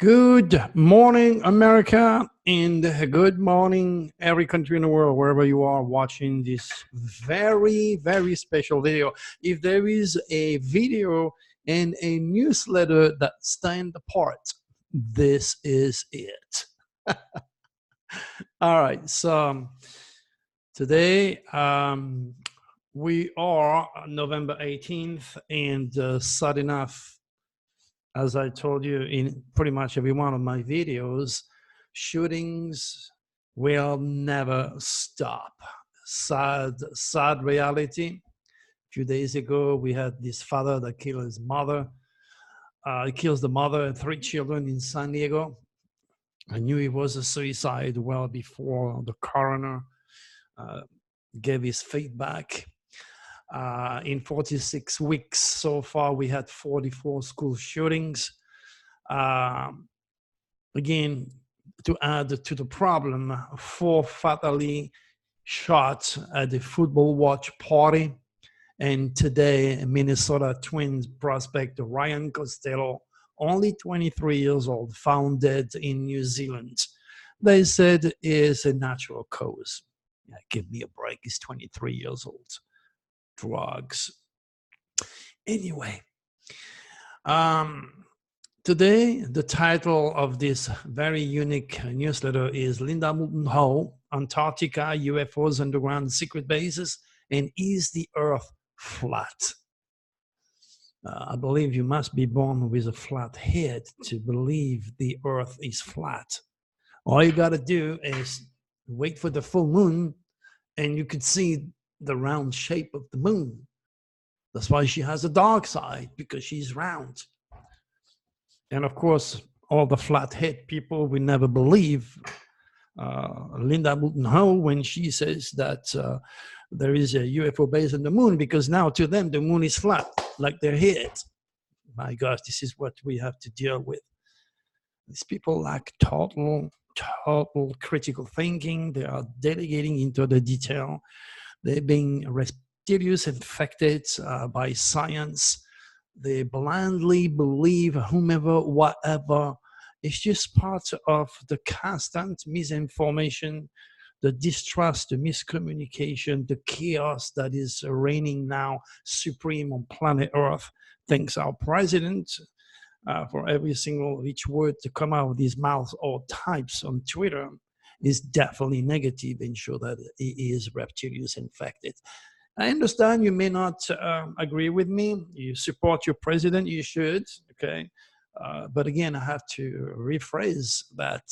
Good morning, America, and good morning, every country in the world, wherever you are watching this very, very special video. If there is a video and a newsletter that stand apart, this is it. All right, so today we are November 18th, and sad enough, as I told you in pretty much every one of my videos, shootings will never stop. Sad reality. A few days ago, we had this father that killed his mother. He kills the mother and 3 children in San Diego. I knew it was a suicide well before the coroner gave his feedback. In 46 weeks so far, we had 44 school shootings. Again, to add to the problem, 4 fatally shot at the football watch party. And today, Minnesota Twins prospect Ryan Costello, only 23 years old, found dead in New Zealand. They said is a natural cause. Yeah, give me a break, he's 23 years old. Drugs. Anyway, today the title of this very unique newsletter is Moulton Howe, Antarctica, UFOs, underground secret bases, and is the Earth flat? I believe you must be born with a flat head to believe the Earth is flat. All you got to do is wait for the full moon, and you could see the round shape of the moon. That's why she has a dark side, because she's round. And of course, all the flat-head people will never believe Moulton Howe when she says that there is a UFO base on the moon, because now to them the moon is flat, like their head. My gosh, this is what we have to deal with. These people lack total critical thinking. They are delegating into the detail. They're being reptilians infected by science. They blindly believe whomever, whatever. It's just part of the constant misinformation, the distrust, the miscommunication, the chaos that is reigning now supreme on planet Earth. Thanks our president for every single each word to come out of his mouth or types on Twitter is definitely negative and show that he is reptilians infected. I understand you may not agree with me. You support your president, you should, okay? But again, I have to rephrase that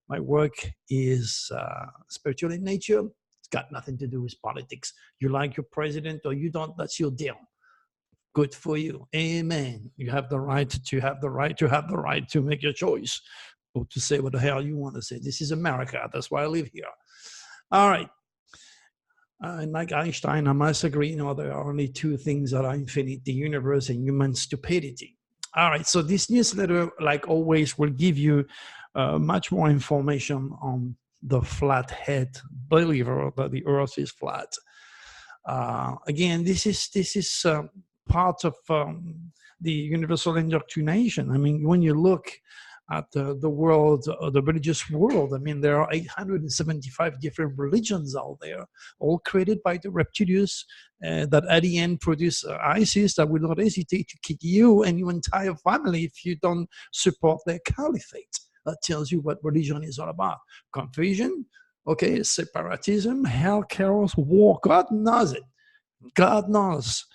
my work is spiritual in nature. It's got nothing to do with politics. You like your president or you don't, that's your deal. Good for you. Amen. You have the right to have the right to have the right to make your choice, or to say what the hell you want to say. This is America. That's why I live here. All right. And like Einstein, I must agree, there are only 2 things that are infinite, the universe and human stupidity. All right. So this newsletter, like always, will give you much more information on the flathead believer that the Earth is flat. Again, this is part of the universal indoctrination. I mean, when you look at the world, the religious world, I mean, there are 875 different religions out there, all created by the reptilians that at the end produce ISIS that will not hesitate to kill you and your entire family if you don't support their caliphate. That tells you what religion is all about. Confusion, okay, separatism, hell, chaos, war. God knows it. God knows.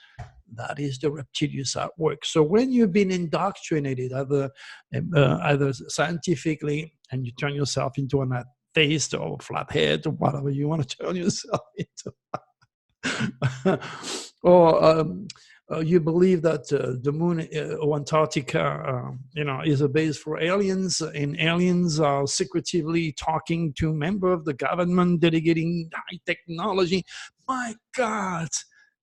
That is the reptilians at work. So when you've been indoctrinated either scientifically, and you turn yourself into an atheist or flathead or whatever you want to turn yourself into, or you believe that the moon or Antarctica, is a base for aliens, and aliens are secretively talking to members of the government, delegating high technology. My God.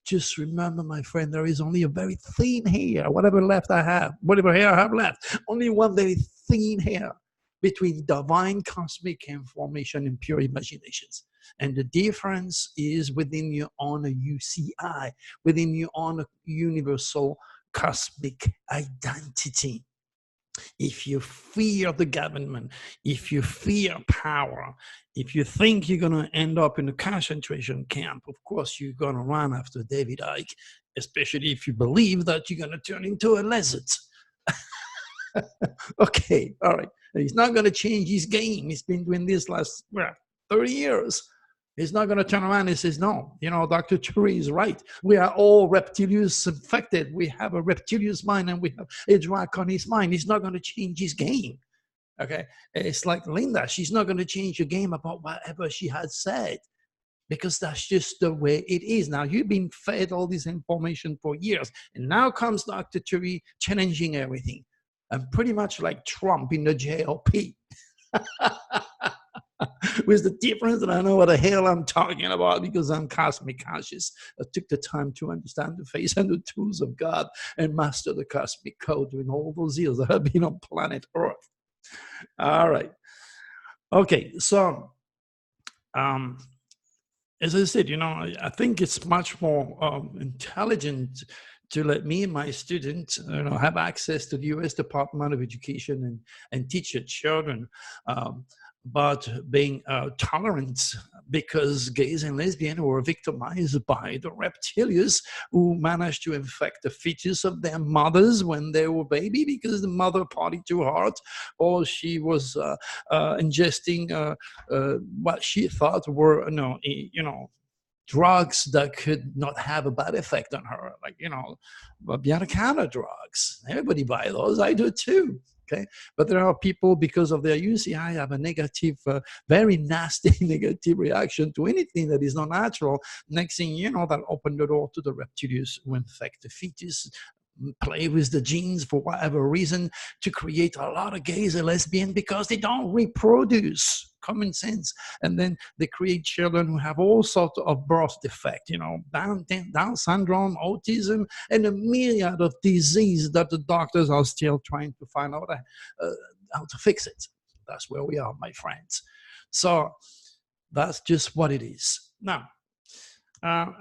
Just remember, my friend, there is only a very thin hair, whatever hair I have left, only one very thin hair between divine cosmic information and pure imaginations. And the difference is within your own UCI, within your own universal cosmic identity. If you fear the government, if you fear power, if you think you're going to end up in a concentration camp, of course you're going to run after David Icke, especially if you believe that you're going to turn into a lizard. Okay, all right. He's not going to change his game. He's been doing this last 30 years. He's not going to turn around and says, no, you know, Dr. Turi is right. We are all reptilians infected. We have a reptilian mind and we have a dracon's mind. He's not going to change his game. Okay. It's like Linda. She's not going to change the game about whatever she had said, because that's just the way it is. Now, you've been fed all this information for years, and now comes Dr. Turi challenging everything. I'm pretty much like Trump in the JLP. With the difference that I know what the hell I'm talking about, because I'm cosmic conscious. I took the time to understand the face and the tools of God and master the cosmic code during all those years that I've been on planet Earth. All right. Okay, so as I said, you know, I think it's much more intelligent to let me and my students, you know, have access to the U.S. Department of Education and teach your children about being tolerant, because gays and lesbians were victimized by the reptilians who managed to infect the fetus of their mothers when they were baby, because the mother partied too hard, or she was ingesting what she thought were, you know, drugs that could not have a bad effect on her, like, you know, Bianca drugs. Everybody buy those. I do too. Okay, but there are people, because of their UCI, have a negative, very nasty negative reaction to anything that is not natural. Next thing you know, that opened the door to the reptilians who infect the fetus, play with the genes for whatever reason, to create a lot of gays and lesbians because they don't reproduce. Common sense. And then they create children who have all sorts of birth defect, you know, Down syndrome, autism, and a myriad of diseases that the doctors are still trying to find out how to fix it. That's where we are, my friends. So that's just what it is. Now,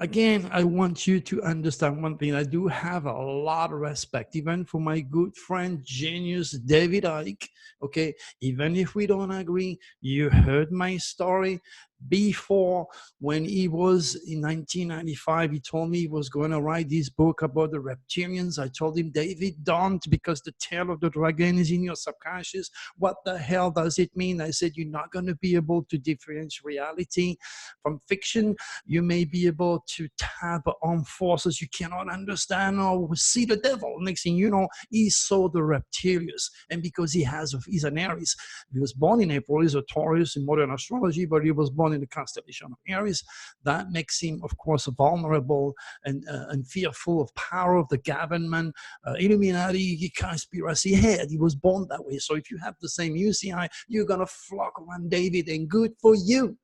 again, I want you to understand one thing. I do have a lot of respect, even for my good friend, genius David Icke. Okay, even if we don't agree, you heard my story before. When he was in 1995, he told me he was going to write this book about the reptilians. I told him, David, don't, because the tail of the dragon is in your subconscious. What the hell does it mean? I said, you're not going to be able to differentiate reality from fiction. You may be able to tap on forces you cannot understand or see the devil. Next thing you know, he saw the reptilians. And because he's an Aries, he was born in April, he's a Taurus in modern astrology, but he was born in the constellation of Aries. That makes him, of course, vulnerable and fearful of power of the government, Illuminati, conspiracy head. He was born that way. So if you have the same UCI, you're going to flock around David, and good for you.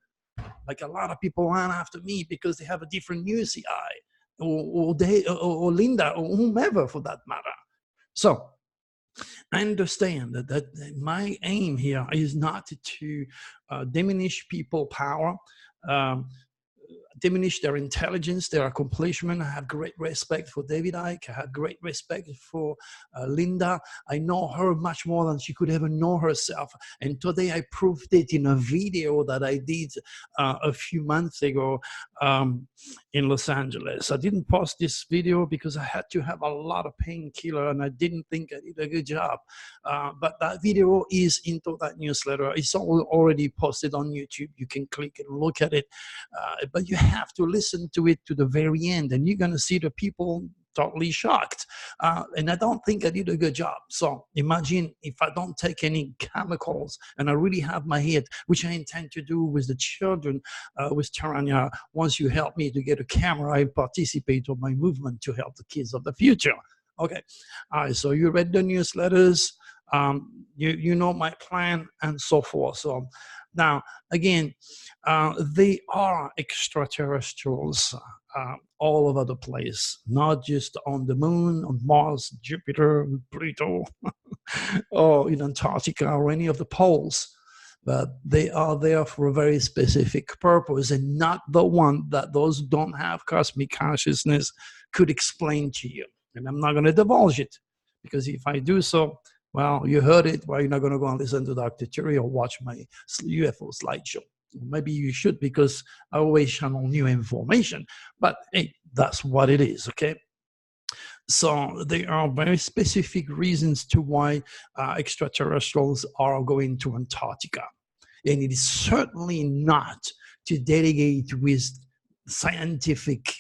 Like a lot of people run after me because they have a different UCI, or Linda, or whomever for that matter. So I understand that my aim here is not to diminish people's power, diminish their intelligence, their accomplishment. I have great respect for David Icke. I have great respect for Linda. I know her much more than she could ever know herself. And today I proved it in a video that I did a few months ago in Los Angeles. I didn't post this video because I had to have a lot of painkiller and I didn't think I did a good job. But that video is into that newsletter. It's already posted on YouTube. You can click and look at it. But you have to listen to it to the very end, and you're going to see the people totally shocked. And I don't think I did a good job. So imagine if I don't take any chemicals and I really have my head, which I intend to do with the children, with Taranya. Once you help me to get a camera, I participate on my movement to help the kids of the future. Okay. All right. So you read the newsletters. You know my plan and so forth. So now, again, they are extraterrestrials all over the place, not just on the moon, on Mars, Jupiter, Pluto, or in Antarctica or any of the poles. But they are there for a very specific purpose, and not the one that those who don't have cosmic consciousness could explain to you. And I'm not going to divulge it, because if I do so, Well, you heard it. Why you're not going to go and listen to Dr. Turi or watch my UFO slideshow? Maybe you should, because I always channel new information. But hey, that's what it is, okay? So there are very specific reasons to why extraterrestrials are going to Antarctica. And it is certainly not to delegate with scientific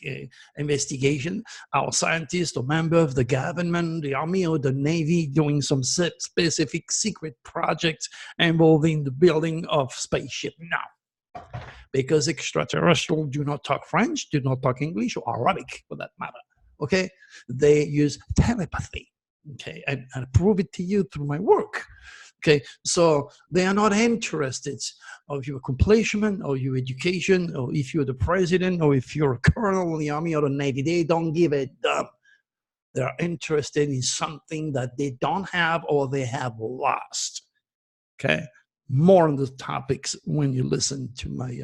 investigation. Our scientists or member of the government, the army or the navy doing some specific secret projects involving the building of spaceship. No, because extraterrestrials do not talk French, do not talk English or Arabic for that matter. Okay, they use telepathy. Okay, and I prove it to you through my work. Okay, so they are not interested of your accomplishment or your education, or if you're the president or if you're a colonel in the army or the navy. They don't give a damn. They're interested in something that they don't have or they have lost. Okay, more on the topics when you listen to my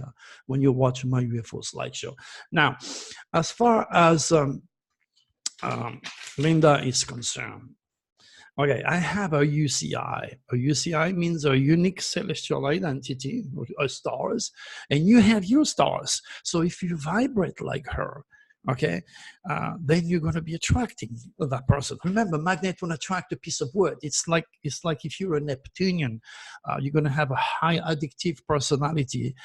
when you watch my UFO slideshow. Now, as far as Linda is concerned, okay, I have a UCI. A UCI means a unique celestial identity, or stars, and you have your stars. So if you vibrate like her, okay, then you're going to be attracting that person. Remember, magnet will attract a piece of wood. It's like if you're a Neptunian, you're going to have a high addictive personality.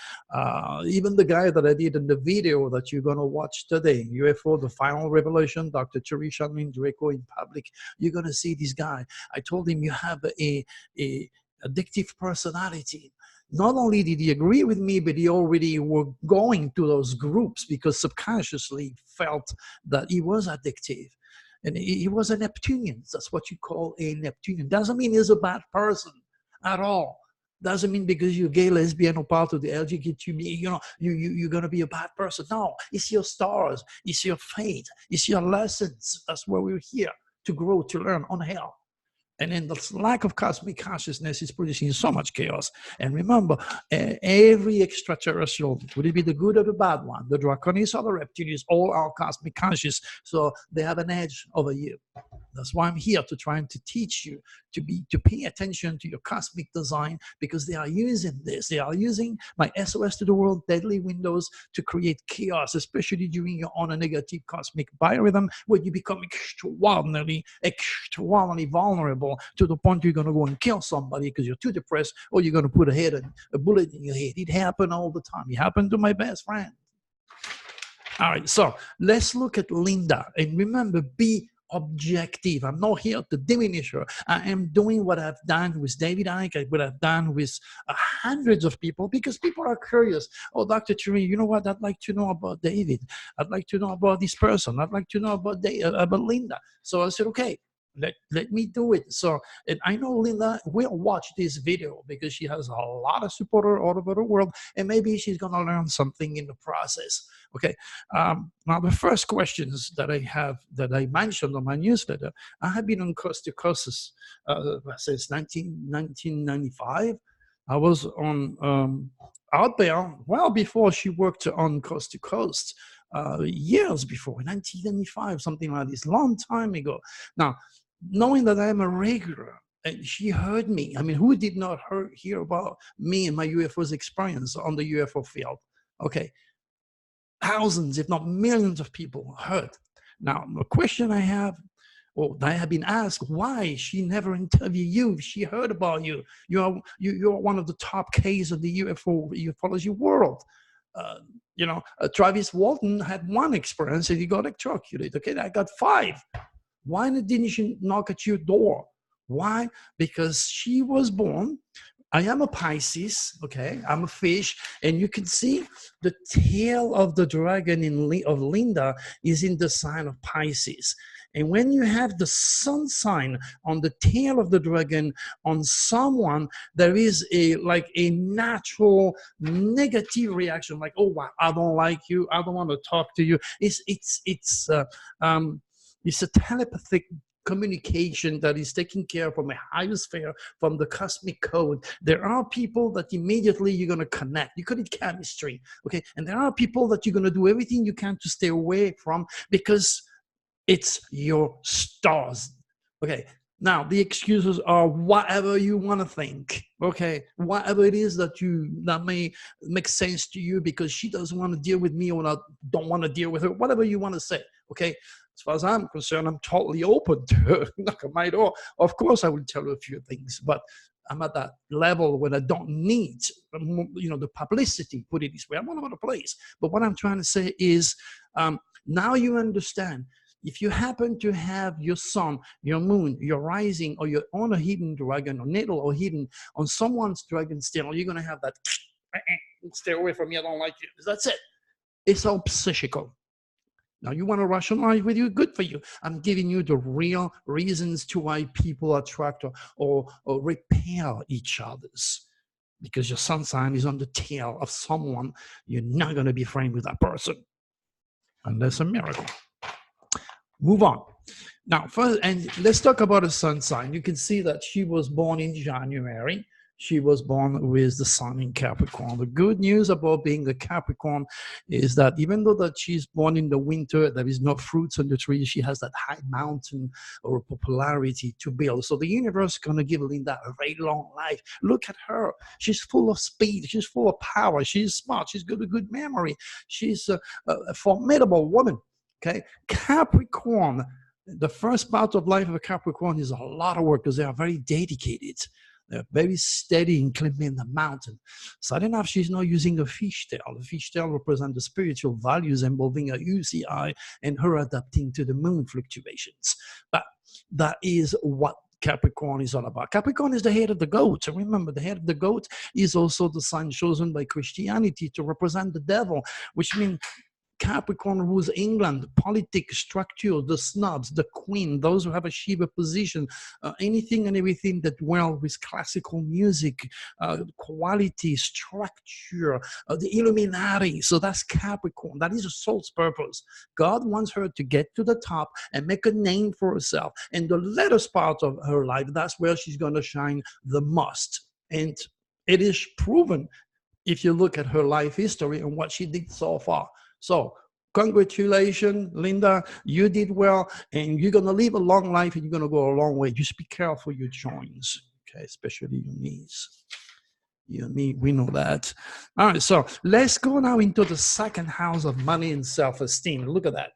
Even the guy that I did in the video that you're going to watch today, UFO, the final revelation, Dr. Turi Shanlin Draco in public, you're going to see this guy. I told him you have a addictive personality. Not only did he agree with me, but he already were going to those groups because subconsciously felt that he was addictive. And he was a Neptunian. That's what you call a Neptunian. Doesn't mean he's a bad person at all. Doesn't mean because you're gay, lesbian, or part of the LGBT, you're going to be a bad person. No, it's your stars. It's your fate. It's your lessons. That's why we're here, to grow, to learn on hell. And then the lack of cosmic consciousness is producing so much chaos. And remember, every extraterrestrial, would it be the good or the bad one, the Draconis or the Reptilians, all are cosmic conscious. So they have an edge over you. That's why I'm here, to try and to teach you to pay attention to your cosmic design, because they are using this. They are using my SOS to the world deadly windows to create chaos, especially during your own negative cosmic biorhythm, where you become extraordinarily vulnerable to the point you're going to go and kill somebody because you're too depressed, or you're going to put a bullet in your head. It happened all the time. It happened to my best friend. All right, so let's look at Linda. And remember, be objective. I'm not here to diminish her. I am doing what I've done with David Icke, what I've done with hundreds of people, because people are curious. Oh, Dr. Turi, you know what? I'd like to know about David. I'd like to know about this person. I'd like to know about Linda. So I said, okay, let me do it. So, and I know Linda will watch this video because she has a lot of supporters all over the world, and maybe she's going to learn something in the process. Okay. Now, the first questions that I have, that I mentioned on my newsletter, I have been on Coast to Coast since 1995. I was on out there well before she worked on Coast to Coast. Years before, 1995, something like this, long time ago. Now, knowing that I'm a regular, and she heard me. I mean, who did not hear about me and my UFO's experience on the UFO field? Okay, thousands, if not millions of people heard. Now, the question I have, or I have been asked, why she never interviewed you? She heard about you. You're one of the top cases of the ufology world. Travis Walton had one experience and he got electrocuted. Okay, I got 5. Why didn't she knock at your door? Why? Because she was born. I am a Pisces, okay? I'm a fish, and you can see the tail of the dragon of Linda is in the sign of Pisces. And when you have the sun sign on the tail of the dragon on someone, there is a natural negative reaction, like, oh, wow, I don't like you, I don't want to talk to you. It's a telepathic communication that is taken care of from a higher sphere, from the cosmic code. There are people that immediately you're going to connect. You call it chemistry, okay? And there are people that you're going to do everything you can to stay away from, because it's your stars. Okay, Now, the excuses are whatever you want to think, okay? Whatever it is that may make sense to you because she doesn't want to deal with me or I don't want to deal with her, whatever you want to say, okay? As far as I'm concerned, I'm totally open to her. Knock on my door. Of course, I will tell her a few things, but I'm at that level when I don't need, the publicity, put it this way. I'm all over the place. But what I'm trying to say is now you understand. If you happen to have your sun, your moon, your rising, or you're on a hidden dragon or natal or hidden on someone's dragon steel, you're going to have that, stay away from me, I don't like you. That's it. It's all psychical. Now, you want to rationalize with you? Good for you. I'm giving you the real reasons to why people attract or repel each other's. Because your sun sign is on the tail of someone, you're not going to be friends with that person. Unless a miracle. Move on. Now, first, and let's talk about a sun sign. You can see that she was born in January. She was born with the sun in Capricorn. The good news about being a Capricorn is that even though that she's born in the winter, there is no fruits on the tree, she has that high mountain or popularity to build. So the universe is going to give Linda a very long life. Look at her. She's full of speed. She's full of power. She's smart. She's got a good memory. She's a formidable woman. Okay, Capricorn, the first part of life of a Capricorn is a lot of work because they are very dedicated. They're very steady in climbing the mountain. Sad enough, she's not using a fishtail. The fishtail represents the spiritual values involving a UCI and her adapting to the moon fluctuations. But that is what Capricorn is all about. Capricorn is the head of the goat. So remember, the head of the goat is also the sign chosen by Christianity to represent the devil, which means Capricorn rules England, politics, structure, the snobs, the queen, those who have a Shiva position, anything and everything that dwell with classical music, quality, structure, the Illuminati. So that's Capricorn. That is a soul's purpose. God wants her to get to the top and make a name for herself. And the latest part of her life, that's where she's going to shine the most. And it is proven if you look at her life history and what she did so far. So, congratulations, Linda. You did well, and you're going to live a long life, and you're going to go a long way. Just be careful your joints, okay, especially your knees. You and me, we know that. All right, so let's go now into the second house of money and self-esteem. Look at that.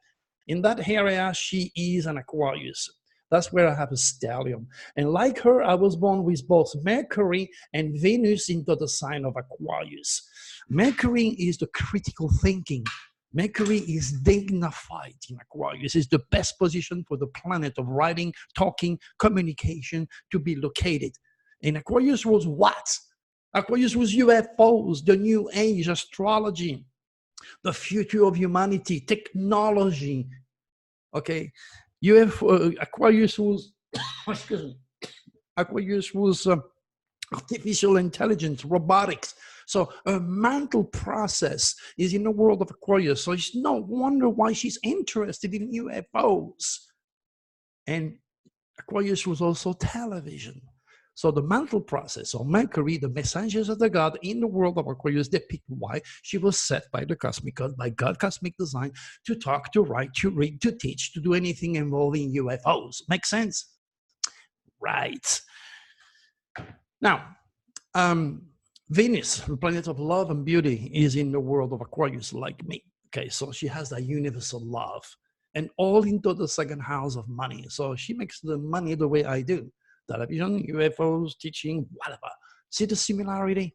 In that area, she is an Aquarius. That's where I have a stellium. And like her, I was born with both Mercury and Venus into the sign of Aquarius. Mercury is the critical thinking. Mercury is dignified in Aquarius. It's the best position for the planet of writing, talking, communication to be located. And Aquarius was what? Aquarius was UFOs, the new age, astrology, the future of humanity, technology. Okay, Aquarius was, excuse me, Aquarius was artificial intelligence, robotics. So a mental process is in the world of Aquarius. So it's no wonder why she's interested in UFOs. And Aquarius was also television. So the mental process of Mercury, the messengers of the God in the world of Aquarius, depict why she was set by the cosmic God, by God cosmic design, to talk, to write, to read, to teach, to do anything involving UFOs. Make sense? Right. Now, Venus, the planet of love and beauty, is in the world of Aquarius like me. Okay, so she has that universal love and all into the second house of money. So she makes the money the way I do. Television, UFOs, teaching, whatever. See the similarity?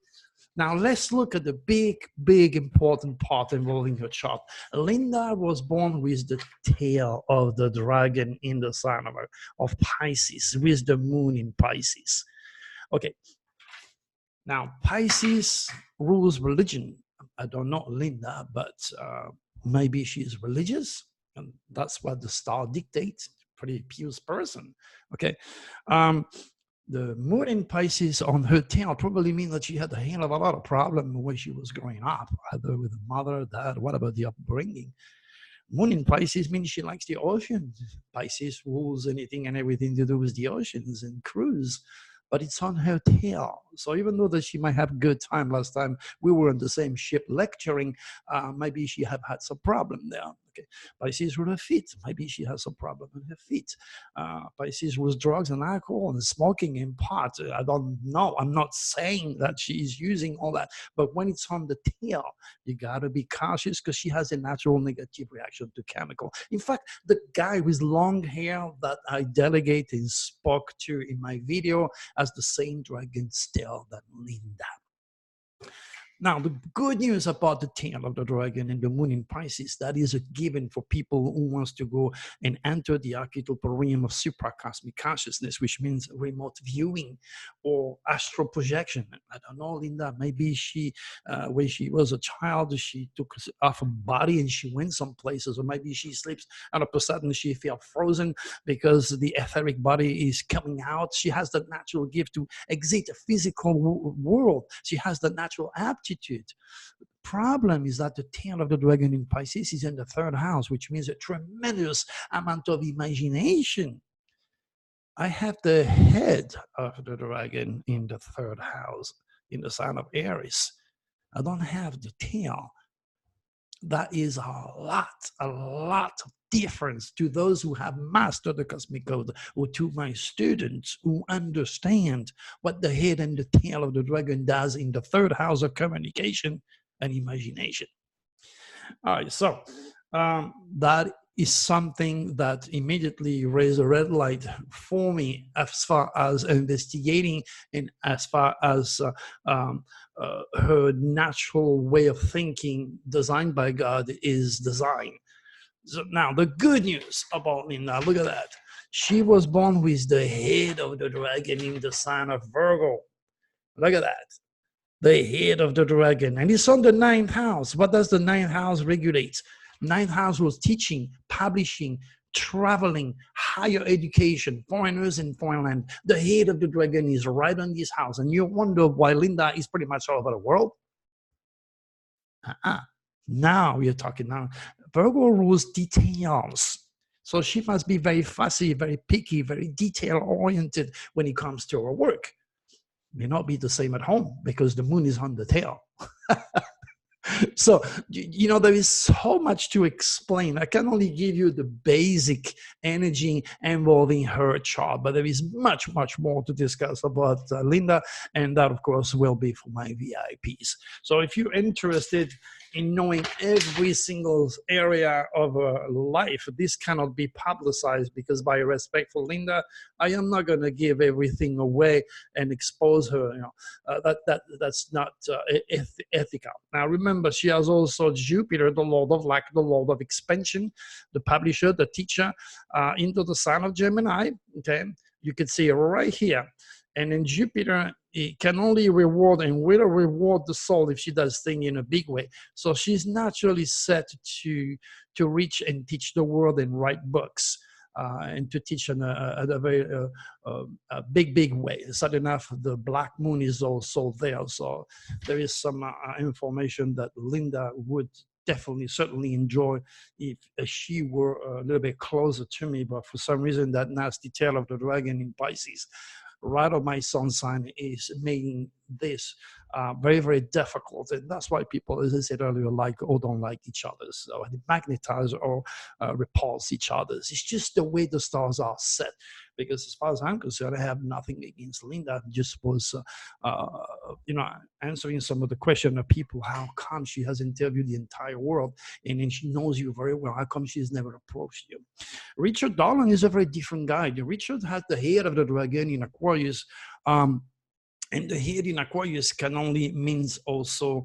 Now let's look at the big important part involving her chart. Linda was born with the tail of the dragon in the sign of Pisces, with the moon in Pisces. Okay. Now, Pisces rules religion. I don't know Linda, but maybe she's religious, and that's what the star dictates. Pretty pious person, okay? The moon in Pisces on her tail probably means that she had a hell of a lot of problems when she was growing up, either with the mother, dad, what about the upbringing? Moon in Pisces means she likes the ocean. Pisces rules anything and everything to do with the oceans and cruise. But it's on her tail. So even though that she might have a good time last time we were on the same ship lecturing, maybe she have had some problem there. Okay, Pisces with her feet. Maybe she has some problem with her feet. Pisces with drugs and alcohol and smoking and pot. I don't know. I'm not saying that she is using all that, but when it's on the tail, you gotta be cautious because she has a natural negative reaction to chemical. In fact, the guy with long hair that I delegate and spoke to in my video has the same dragon's tail that Linda. Now, the good news about the tail of the dragon and the moon in Pisces, that is a given for people who wants to go and enter the archetypal realm of supracosmic consciousness, which means remote viewing or astral projection. I don't know, Linda, maybe she, when she was a child, she took off a body and she went some places, or maybe she sleeps and all of a sudden she felt frozen because the etheric body is coming out. She has the natural gift to exit a physical world. She has the natural aptitude. The problem is that the tail of the dragon in Pisces is in the 3rd house, which means a tremendous amount of imagination. I have the head of the dragon in the 3rd house, in the sign of Aries. I don't have the tail. That is a lot of difference to those who have mastered the cosmic code, or to my students who understand what the head and the tail of the dragon does in the 3rd house of communication and imagination. All right, so that is something that immediately raised a red light for me as far as investigating and as far as her natural way of thinking designed by God is designed. So now the good news about Linda, look at that. She was born with the head of the dragon in the sign of Virgo. Look at that. The head of the dragon. And it's on the 9th house. What does the 9th house regulate? 9th house was teaching, publishing, traveling, higher education, foreigners in foreign land. The head of the dragon is right on this house. And you wonder why Linda is pretty much all over the world? Now we are talking now. Virgo rules details. So she must be very fussy, very picky, very detail-oriented when it comes to her work. May not be the same at home because the moon is on the tail. So, you know, there is so much to explain. I can only give you the basic energy involving her chart, but there is much more to discuss about Linda, and that, of course, will be for my VIPs. So if you're interested in knowing every single area of life, this cannot be publicized because, by respect for Linda, I am not going to give everything away and expose her. You know, that's not ethical. Now, remember, she has also Jupiter, the Lord of Luck, the Lord of Expansion, the publisher, the teacher, into the sign of Gemini. Okay, you can see it right here. And in Jupiter, it can only reward and will reward the soul if she does things in a big way. So she's naturally set to reach and teach the world and write books. And to teach in a very big way. Sad enough, the Black Moon is also there. So there is some information that Linda would definitely, certainly enjoy if she were a little bit closer to me. But for some reason, that nasty tail of the dragon in Pisces, right of my sun sign, is making this very difficult. And that's why people, as I said earlier, like or don't like each other. So they magnetize or repulse each other. It's just the way the stars are set. Because as far as I'm concerned, I have nothing against Linda. I just was, you know, answering some of the question of people. How come she has interviewed the entire world and then she knows you very well? How come she's never approached you? Richard Darlan is a very different guy. Richard had the head of the dragon in Aquarius. And the head in Aquarius can only means also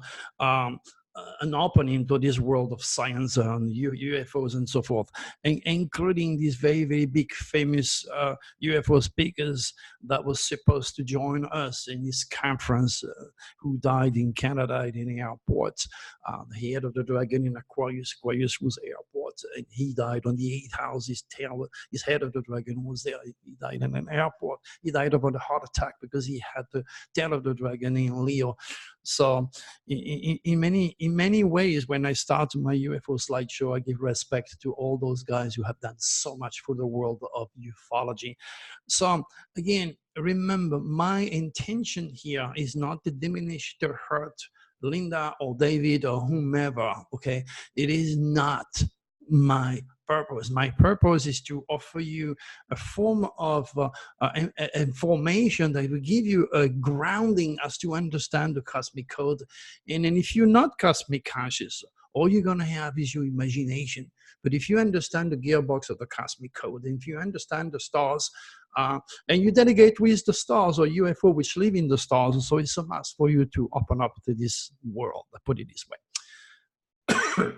an opening to this world of science and UFOs and so forth, and including these very big famous UFO speakers that was supposed to join us in this conference, who died in Canada in an airport. The head of the dragon in Aquarius was airport, and he died on the 8th house. His head of the dragon was there. He died in an airport. He died of a heart attack because he had the tail of the dragon in Leo. So in many ways, when I start my UFO slideshow, I give respect to all those guys who have done so much for the world of ufology. So again, remember, my intention here is not to diminish or hurt Linda or David or whomever, okay? It is not my purpose. My purpose is to offer you a form of information that will give you a grounding as to understand the cosmic code. And then if you're not cosmic conscious, all you're going to have is your imagination. But if you understand the gearbox of the cosmic code, and if you understand the stars, and you delegate with the stars or UFO which live in the stars, so it's a must for you to open up to this world. I put it this way.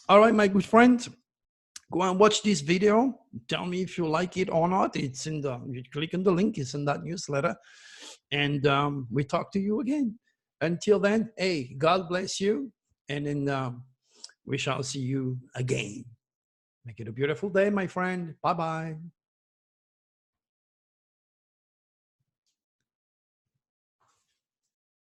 All right, my good friend, go and watch this video. Tell me if you like it or not. It's in the, you click on the link, it's in that newsletter. And we talk to you again. Until then, hey, God bless you. And then we shall see you again. Make it a beautiful day, my friend. Bye-bye.